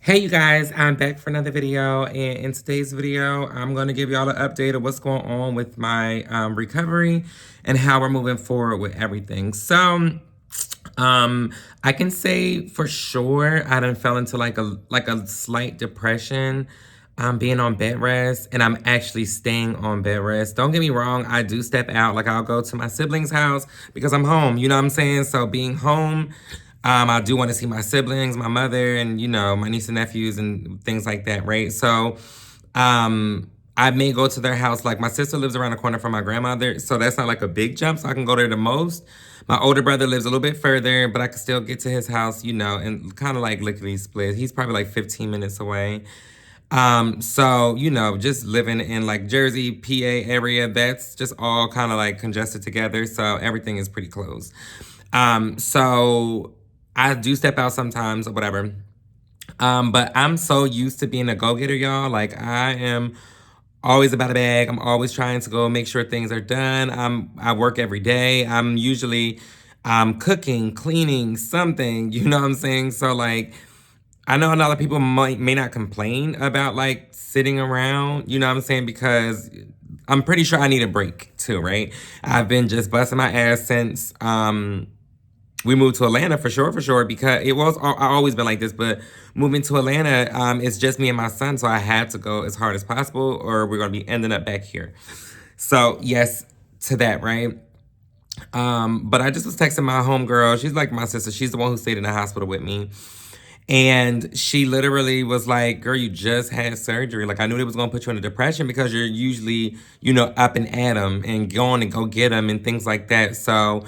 Hey you guys, I'm back for another video, and in today's video, I'm going to give y'all an update of what's going on with my recovery and how we're moving forward with everything. I can say for sure I done fell into like a slight depression. Being on bed rest, and I'm actually staying on bed rest. Don't get me wrong, I do step out. Like I'll go to my siblings' house because I'm home. You know what I'm saying? So being home, I do want to see my siblings, my mother, and my niece and nephews and things like that, right? So, I may go to their house. Like my sister lives around the corner from my grandmother, so that's not like a big jump. So I can go there the most. My older brother lives a little bit further, but I can still get to his house, and kind of like lickety split. He's probably like 15 minutes away. So, just living in like Jersey, PA area, that's just all kind of like congested together. So everything is pretty close. So I do step out sometimes or whatever. But I'm so used to being a go-getter, y'all. Like I am always about a bag. I'm always trying to go make sure things are done. I work every day. I'm usually cooking, cleaning, something, you know what I'm saying? So like I know a lot of people may not complain about like sitting around, you know what I'm saying? Because I'm pretty sure I need a break too, right? I've been just busting my ass since we moved to Atlanta for sure, because I always been like this, but moving to Atlanta, it's just me and my son, so I had to go as hard as possible, or we're gonna be ending up back here. So yes to that, right? But I just was texting my homegirl. She's like my sister. She's the one who stayed in the hospital with me. And she literally was like, girl, you just had surgery. Like, I knew they was going to put you in a depression because you're usually, up and at them and going to go get them and things like that. So,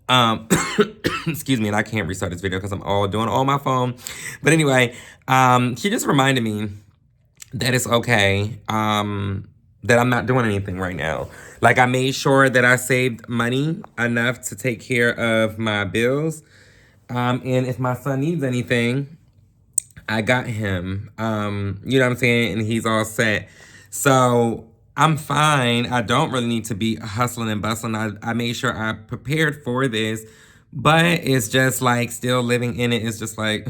um, excuse me, and I can't restart this video because I'm all doing it on my phone. But anyway, she just reminded me that it's okay, that I'm not doing anything right now. Like, I made sure that I saved money enough to take care of my bills. And if my son needs anything, I got him. You know what I'm saying? And he's all set. So I'm fine. I don't really need to be hustling and bustling. I made sure I prepared for this, but it's just like still living in it. It's just like,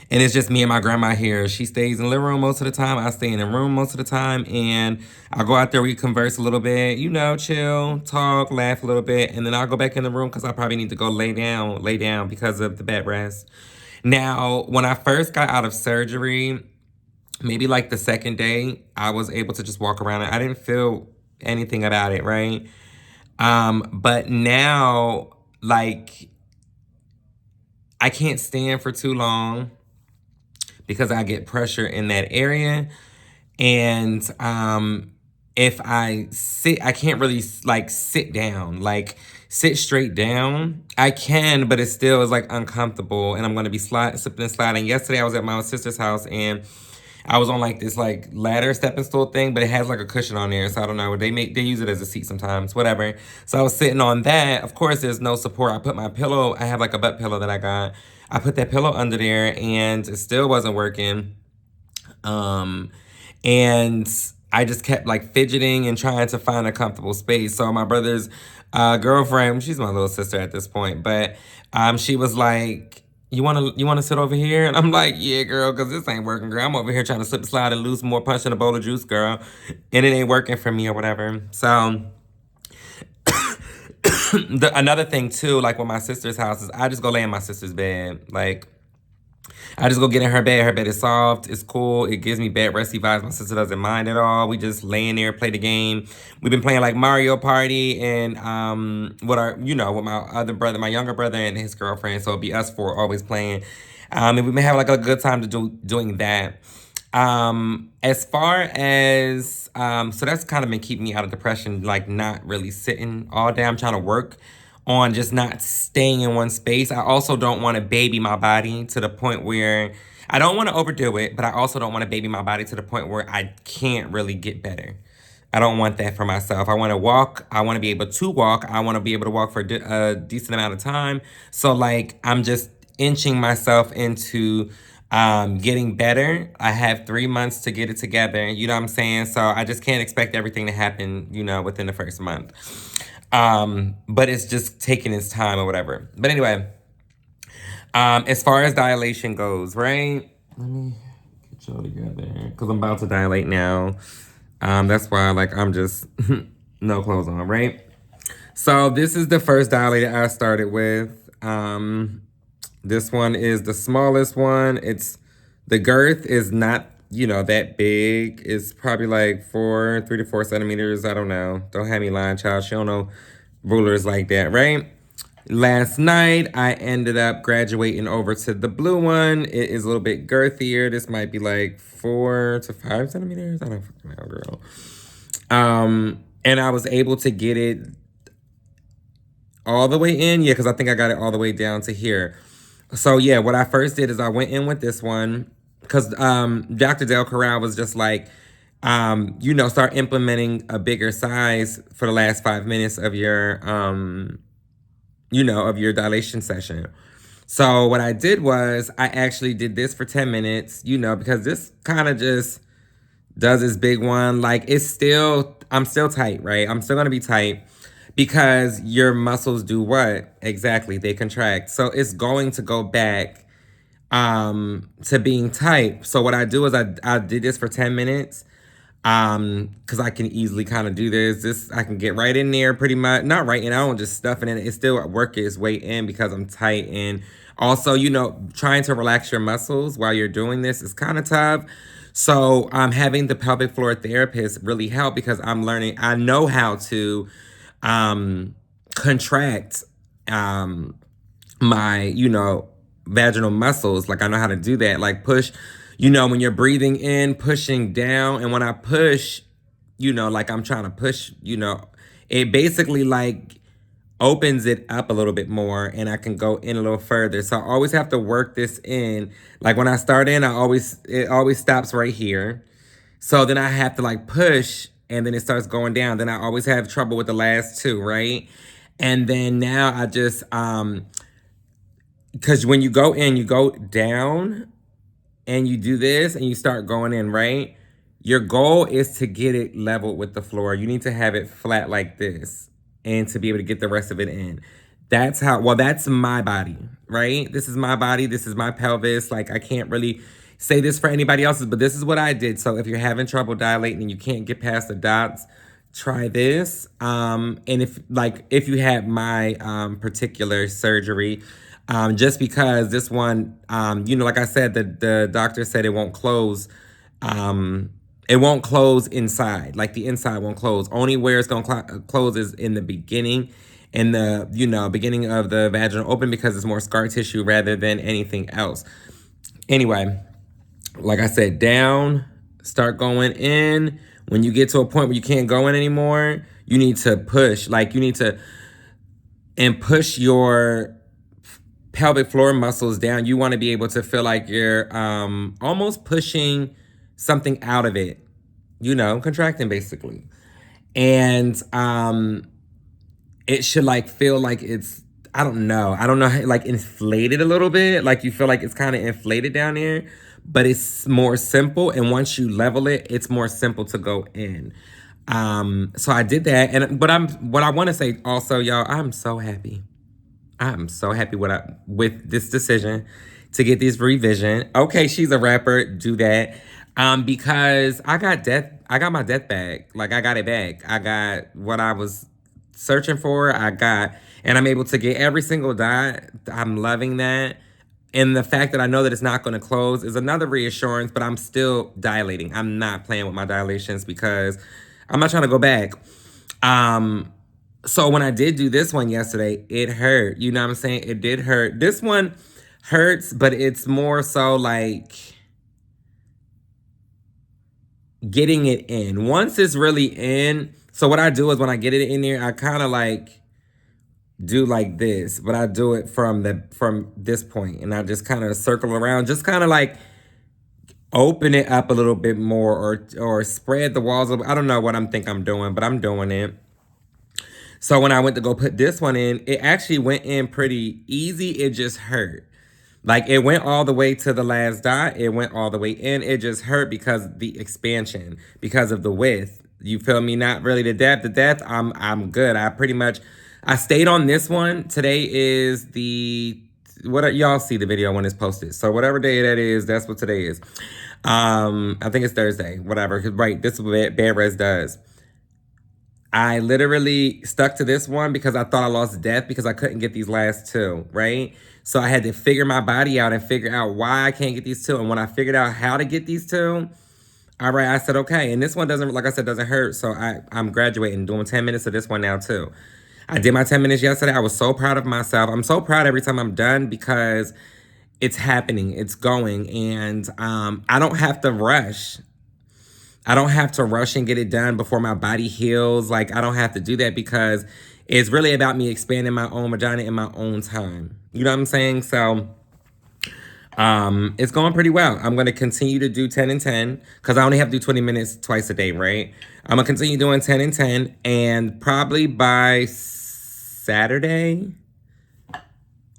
and it's just me and my grandma here. She stays in the living room most of the time. I stay in the room most of the time. And I'll go out there, we converse a little bit, chill, talk, laugh a little bit. And then I'll go back in the room because I probably need to go lay down because of the bed rest. Now, when I first got out of surgery, maybe like the second day, I was able to just walk around. I didn't feel anything about it, right? But now, like, I can't stand for too long because I get pressure in that area. And if I sit, I can't really like sit down, like sit straight down. I can, but it still is like uncomfortable, and I'm gonna be slipping and sliding. Yesterday I was at my sister's house and I was on like this like ladder stepping stool thing, but it has like a cushion on there, so I don't know. They use it as a seat sometimes, whatever. So I was sitting on that. Of course, there's no support. I put my pillow. I have like a butt pillow that I got. I put that pillow under there, and it still wasn't working. And I just kept like fidgeting and trying to find a comfortable space. So my brother's girlfriend, she's my little sister at this point, but she was like, you wanna sit over here? And I'm like, yeah, girl, because this ain't working, girl. I'm over here trying to slip, slide, and lose more punch in a bowl of juice, girl. And it ain't working for me or whatever. So another thing too, like with my sister's house, is I just go lay in my sister's bed. Like, I just go get in her bed. Her bed is soft. It's cool. It gives me bed resty vibes. My sister doesn't mind at all. We just lay in there, play the game. We've been playing like Mario Party and with my other brother, my younger brother and his girlfriend. So it'd be us four always playing. And we've been having like a good time doing that. As far as so that's kind of been keeping me out of depression, like not really sitting all day. I'm trying to work on just not staying in one space. I also don't want to baby my body to the point where I don't want to overdo it, but I also don't want to baby my body to the point where I can't really get better. I don't want that for myself. I want to walk. I want to be able to walk. I want to be able to walk for a decent amount of time. So like I'm just inching myself into getting better. I have 3 months to get it together. You know what I'm saying? So I just can't expect everything to happen, within the first month. But it's just taking its time or whatever. But anyway, as far as dilation goes, right? show together because I'm about to dilate now. That's why like I'm just no clothes on, right? So this is the first dilator I started with. This one is the smallest one. It's the girth is not, you know, that big. It's probably like 3 to 4 centimeters. I don't know. Don't have me lying, child. She don't know rulers like that, right? Last night, I ended up graduating over to the blue one. It is a little bit girthier. This might be like 4 to 5 centimeters. I don't fucking know, girl. And I was able to get it all the way in. Yeah, because I think I got it all the way down to here. So yeah, what I first did is I went in with this one because Dr. Del Corral was just like, you know, start implementing a bigger size for the last 5 minutes of your, you know, of your dilation session. So what I did was I actually did this for 10 minutes, you know, because this kind of just does this big one. Like it's still, I'm still tight, right? I'm still going to be tight because your muscles do what? Exactly. They contract. So it's going to go back to being tight. So what I do is I did this for 10 minutes because I can easily kind of do this. I can get right in there pretty much. Not right in, I don't just stuff it in. It still work its way in because I'm tight. And also, you know, trying to relax your muscles while you're doing this is kind of tough. So having the pelvic floor therapist really helped because I'm learning, I know how to contract my, you know, vaginal muscles. Like I know how to do that. Like push, you know, when you're breathing in, pushing down. And when I push, you know, like I'm trying to push, you know, it basically like opens it up a little bit more and I can go in a little further. So I always have to work this in. Like when I start in, it always stops right here. So then I have to like push and then it starts going down. Then I always have trouble with the last two, right? And then now I just, because when you go in, you go down and you do this and you start going in, right? Your goal is to get it leveled with the floor. You need to have it flat like this and to be able to get the rest of it in. That's how, well, that's my body, right? This is my body. This is my pelvis. Like I can't really say this for anybody else's, but this is what I did. So if you're having trouble dilating and you can't get past the dots, try this. And if you had my particular surgery, just because this one, you know, like I said, the doctor said it won't close. It won't close inside. Like the inside won't close. Only where it's going to close is in the beginning, in the, you know, beginning of the vaginal open because it's more scar tissue rather than anything else. Anyway, like I said, down, start going in. When you get to a point where you can't go in anymore, you need to push. Like you need to, and push your pelvic floor muscles down. You want to be able to feel like you're almost pushing something out of it, you know, contracting basically. And it should like feel like it's, I don't know, like inflated a little bit. Like you feel like it's kind of inflated down there, but it's more simple. And once you level it, it's more simple to go in. So I did that. And what I want to say also, y'all, I'm so happy with this decision to get this revision. Okay, she's a rapper, do that. Because I got my death bag. Like I got it back. I got what I was searching for. And I'm able to get every single dot. I'm loving that. And the fact that I know that it's not going to close is another reassurance, but I'm still dilating. I'm not playing with my dilations because I'm not trying to go back. So when I did do this one yesterday, it hurt. You know what I'm saying? It did hurt. This one hurts, but it's more so like getting it in. Once it's really in, so what I do is when I get it in there, I kind of like do like this, but I do it from this point, and I just kind of circle around, just kind of like open it up a little bit more or spread the walls. I don't know what I'm doing, but I'm doing it. So when I went to go put this one in, it actually went in pretty easy. It just hurt. Like it went all the way to the last dot. It went all the way in. It just hurt because the expansion, because of the width. You feel me? Not really the depth. The depth, I'm good. I stayed on this one. Today is the y'all see the video when it's posted. So whatever day that is, that's what today is. I think it's Thursday, whatever. Right, this is what bed rest does. I literally stuck to this one because I thought I lost depth because I couldn't get these last two, right? So I had to figure my body out and figure out why I can't get these two. And when I figured out how to get these two, all right, I said, okay. And this one doesn't, like I said, doesn't hurt. So I'm graduating, doing 10 minutes of this one now too. I did my 10 minutes yesterday. I was so proud of myself. I'm so proud every time I'm done because it's happening. It's going. And I don't have to rush. I don't have to rush and get it done before my body heals. Like, I don't have to do that because it's really about me expanding my own vagina in my own time. You know what I'm saying? So, it's going pretty well. I'm going to continue to do 10 and 10 because I only have to do 20 minutes twice a day, right? I'm going to continue doing 10 and 10, and probably by Saturday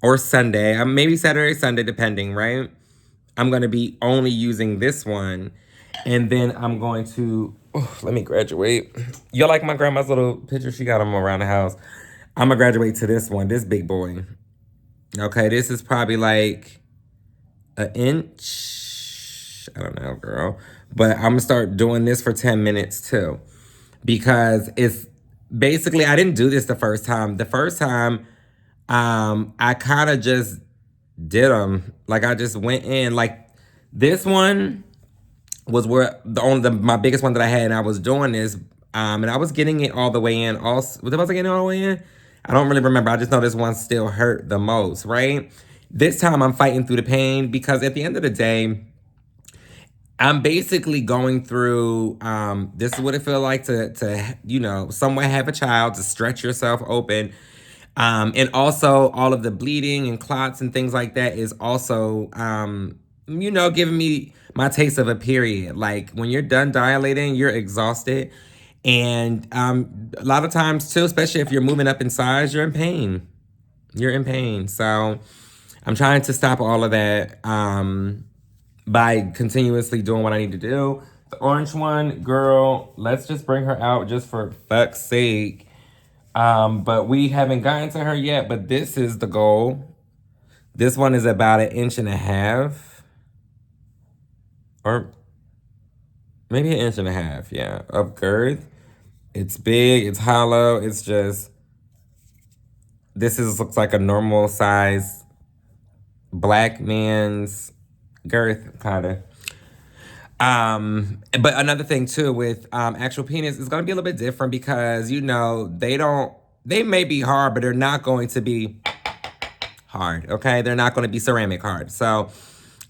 or Sunday, maybe Saturday, Sunday, depending, right? I'm going to be only using this one. And then I'm going to, let me graduate. You like my grandma's little picture? She got them around the house. I'm going to graduate to this one, this big boy. Okay, this is probably like an inch. I don't know, girl. But I'm going to start doing this for 10 minutes too. Because it's basically, I didn't do this the first time. The first time, I kind of just did them. Like, I just went in. Like, this one was where my biggest one that I had, and I was doing this, and I was getting it all the way in. Was I getting it all the way in? I don't really remember. I just know this one still hurt the most, right? This time I'm fighting through the pain because at the end of the day, I'm basically going through, this is what it feels like to you know, somewhere have a child, to stretch yourself open. And also all of the bleeding and clots and things like that is also, you know, giving me my taste of a period. Like, when you're done dilating, you're exhausted. And a lot of times too, especially if you're moving up in size, you're in pain. You're in pain. So I'm trying to stop all of that by continuously doing what I need to do. The orange one, girl, let's just bring her out just for fuck's sake. But we haven't gotten to her yet, but this is the goal. This one is about 1.5 inches. Or maybe 1.5 inches, yeah, of girth. It's big, it's hollow, it's just, looks like a normal size black man's girth, kind of. But another thing too with actual penis is going to be a little bit different because, you know, they may be hard, but they're not going to be hard, okay? They're not going to be ceramic hard. So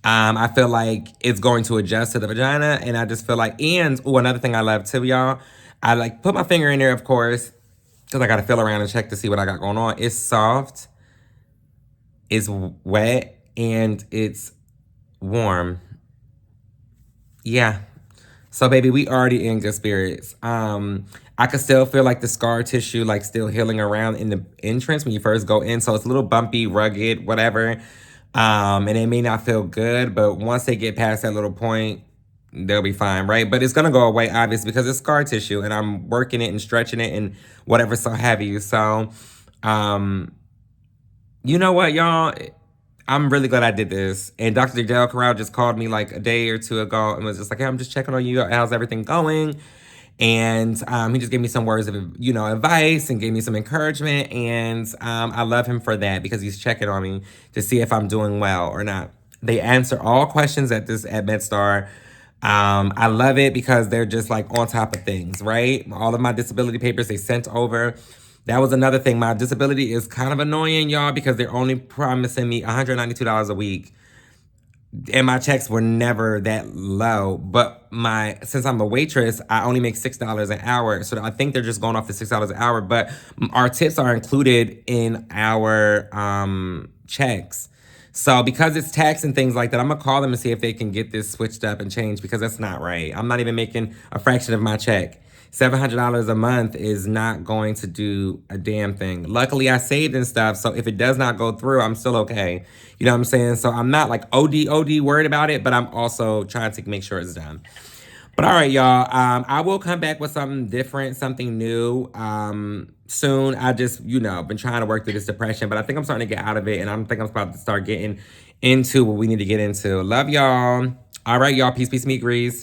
I feel like it's going to adjust to the vagina, and I just feel like, and another thing I love too, y'all, I like put my finger in there, of course, because I got to feel around and check to see what I got going on. It's soft, it's wet, and it's warm. Yeah. So baby, we already in good spirits. I could still feel like the scar tissue like still healing around in the entrance when you first go in. So it's a little bumpy, rugged, whatever. And it may not feel good, but once they get past that little point, they'll be fine, right? But it's gonna go away, obviously, because it's scar tissue, and I'm working it and stretching it and whatever, so have you. So, you know what, y'all? I'm really glad I did this. And Dr. Del Corral just called me like a day or two ago and was just like, hey, I'm just checking on you. How's everything going? And he just gave me some words of, you know, advice and gave me some encouragement. And I love him for that because he's checking on me to see if I'm doing well or not. They answer all questions at MedStar. I love it because they're just like on top of things, right? All of my disability papers they sent over. That was another thing. My disability is kind of annoying, y'all, because they're only promising me $192 a week. And my checks were never that low. But since I'm a waitress, I only make $6 an hour. So I think they're just going off the $6 an hour. But our tips are included in our checks. So because it's tax and things like that, I'm going to call them and see if they can get this switched up and changed, because that's not right. I'm not even making a fraction of my check. $700 a month is not going to do a damn thing. Luckily, I saved and stuff, so if it does not go through, I'm still okay. You know what I'm saying? So I'm not like OD worried about it, but I'm also trying to make sure it's done. But all right, y'all, I will come back with something different, something new. soon. I just, been trying to work through this depression, but I think I'm starting to get out of it, and I think I'm about to start getting into what we need to get into. Love y'all. All right, y'all. Peace, peace, meet, grease.